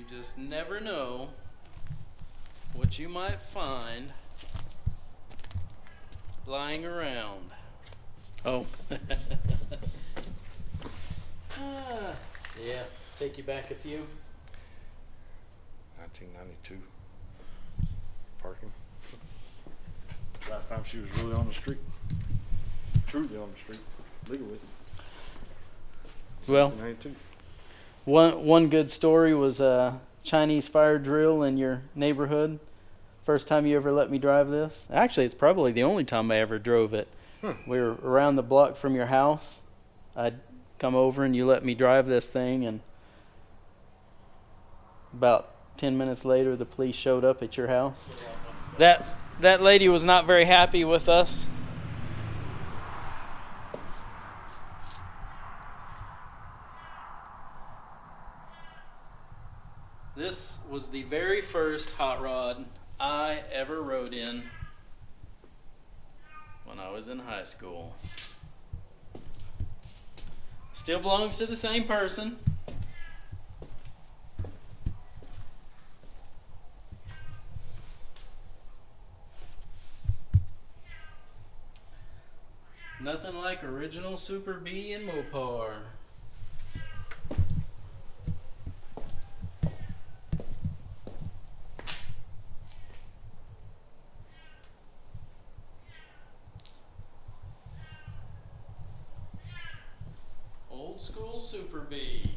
You just never know what you might find lying around. Oh. Yeah, take you back a few. 1992. Parking. Last time she was really on the street. Truly on the street. Legally. Well, 1992. one good story was a Chinese fire drill in your neighborhood. First time you ever let me drive this. Actually, it's probably the only time I ever drove it. We were around the block from your house. I'd come over and you let me drive this thing, and about 10 minutes later the police showed up at your house. That lady was not very happy with us. This was the very first hot rod I ever rode in when I was in high school. Still belongs to the same person. Nothing like original SUPERBEE and MOPAR. Old school SUPERBEE.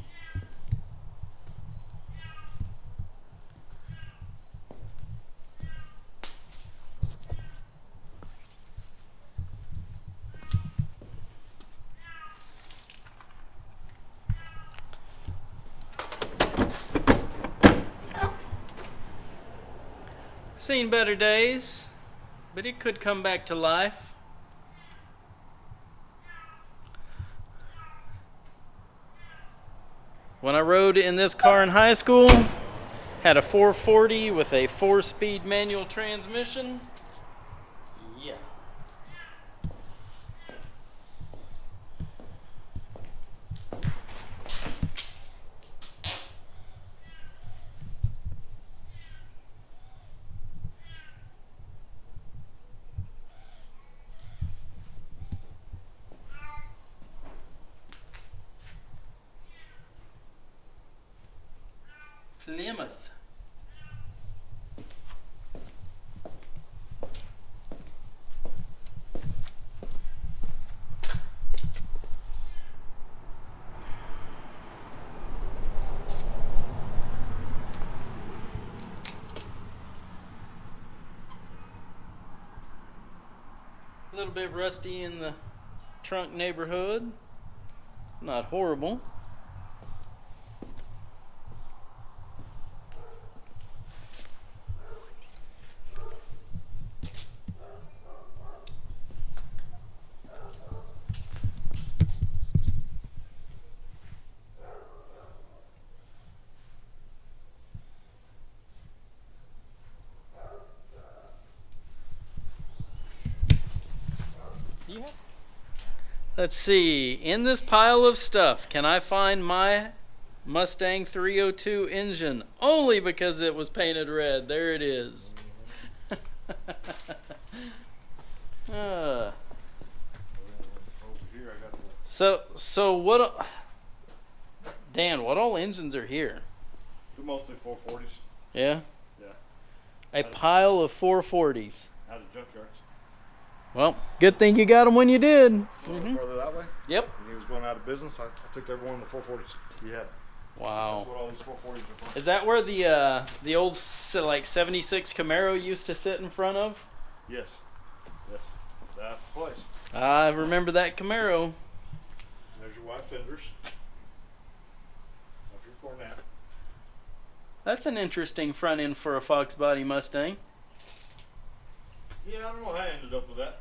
Seen better days, but it could come back to life. When I rode in this car in high school, had a 440 with a 4-speed manual transmission. Yeah. Plymouth. A little bit rusty in the trunk neighborhood. Not horrible. Yeah. Let's see. In this pile of stuff, can I find my Mustang 302 engine? Only because it was painted red. There it is. So what? Dan, what all engines are here? They're mostly 440s. Yeah. Yeah. A pile of 440s. Out of junkyards. Well, good thing you got them when you did. Further that way? Yep. When he was going out of business, I took every one of the 440s he had. Wow. That's what all these 440s are from. Is that where the old like 76 Camaro used to sit in front of? Yes. Yes. That's the place. I remember that Camaro. There's your white fenders. There's your cornet. That's an interesting front end for a Fox body Mustang. Yeah, I don't know how I ended up with that.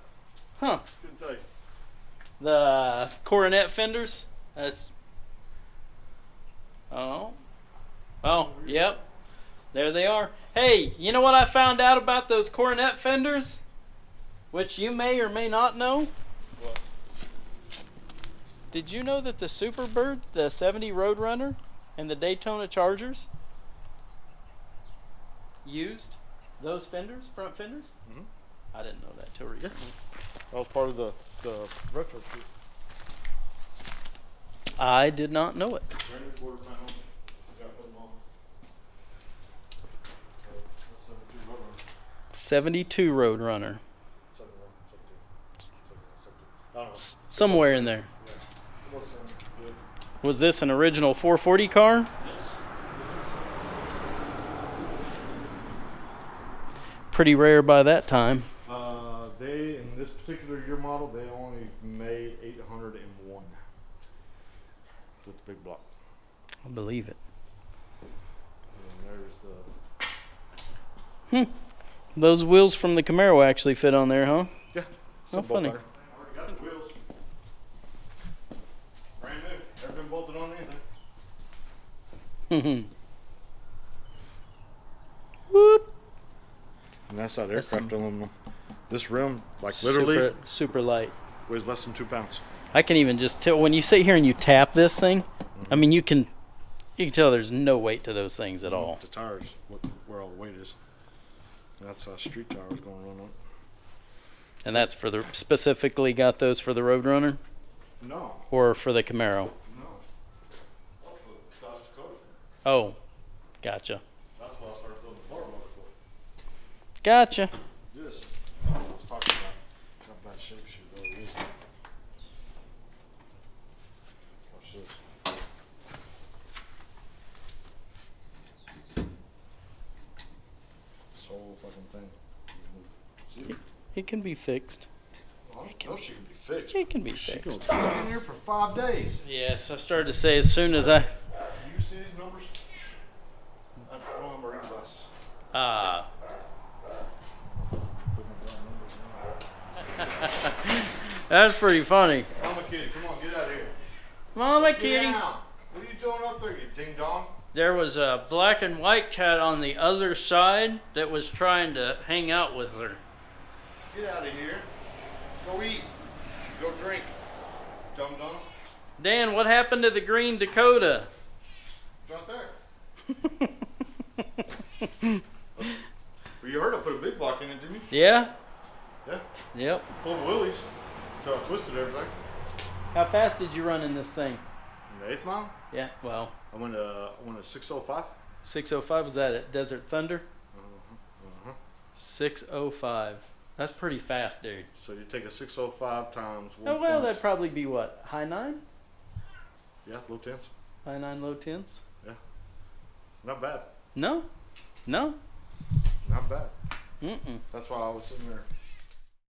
Huh. Couldn't tell you. The coronet fenders? That's... Oh. Oh, yep. There they are. Hey, you know what I found out about those coronet fenders? Which you may or may not know? What? Did you know that the SUPERBEE, the 70 ROADRUNNER, and the Daytona Chargers Used? Those fenders? Front fenders? Mhm. I didn't know that till recently. That was part of the retro shoot. I did not know it. Rented quarter pound. Got put them on. That's 72 Roadrunner. 72 Roadrunner. 71, 72. I don't know. Somewhere in there. Yeah. It was good. Was this an original 440 car? Yes. Pretty rare by that time. They, in this particular year model, they only made 801 with the big block. I believe it. And there's the Those wheels from the Camaro actually fit on there, huh? yeah. Oh, funny. Already got the wheels. Brand new. Never been bolted on anything. Whoop. And that's that That's aircraft some- aluminum. This rim, like literally, super light. weighs less than 2 pounds. I can even just tell when you sit here and you tap this thing. I mean, you can tell there's no weight to those things at all. The tires, where all the weight is. And that's street tires going to run on. And that's for the specifically got those for the Roadrunner No, or for the Camaro. no. That's for Dodge Dakota. Oh, gotcha. That's what I started building the bar motor for. Gotcha. This, I was talking about how bad shape she really is. Watch this. This whole fucking thing. See? It can be fixed. Well, I know she can be fixed. It can be She fixed. gonna be in here for 5 days. Yes, I started to say as soon as I. You see these numbers? I don't have my reading glasses. Ah. Put my damn numbers in. That's pretty funny. Mama kitty, come on, get out of here. Mama Get kitty. out. What are you doing up there, you ding dong? There was a black and white cat on the other side that was trying to hang out with her. Get out of here. Go eat. Go drink. Dum dum. Dan, what happened to the green Dakota? It's right there. Well, you heard I put a big block in it, didn't you? Yeah? Yeah. Yep. Pulled the willies. Until I twisted everything. How fast did you run in this thing? In the 8th mile, Yeah, well, I went to 605. 605, was that at Desert Thunder? Uh-huh. 605. That's pretty fast, dude. So you take a 605 times 1. Oh, well, that'd probably be what? High 9? Yeah, low tens. High 9, low 10s? Not bad. No? No? Not bad. Mm-mm. That's why I was sitting there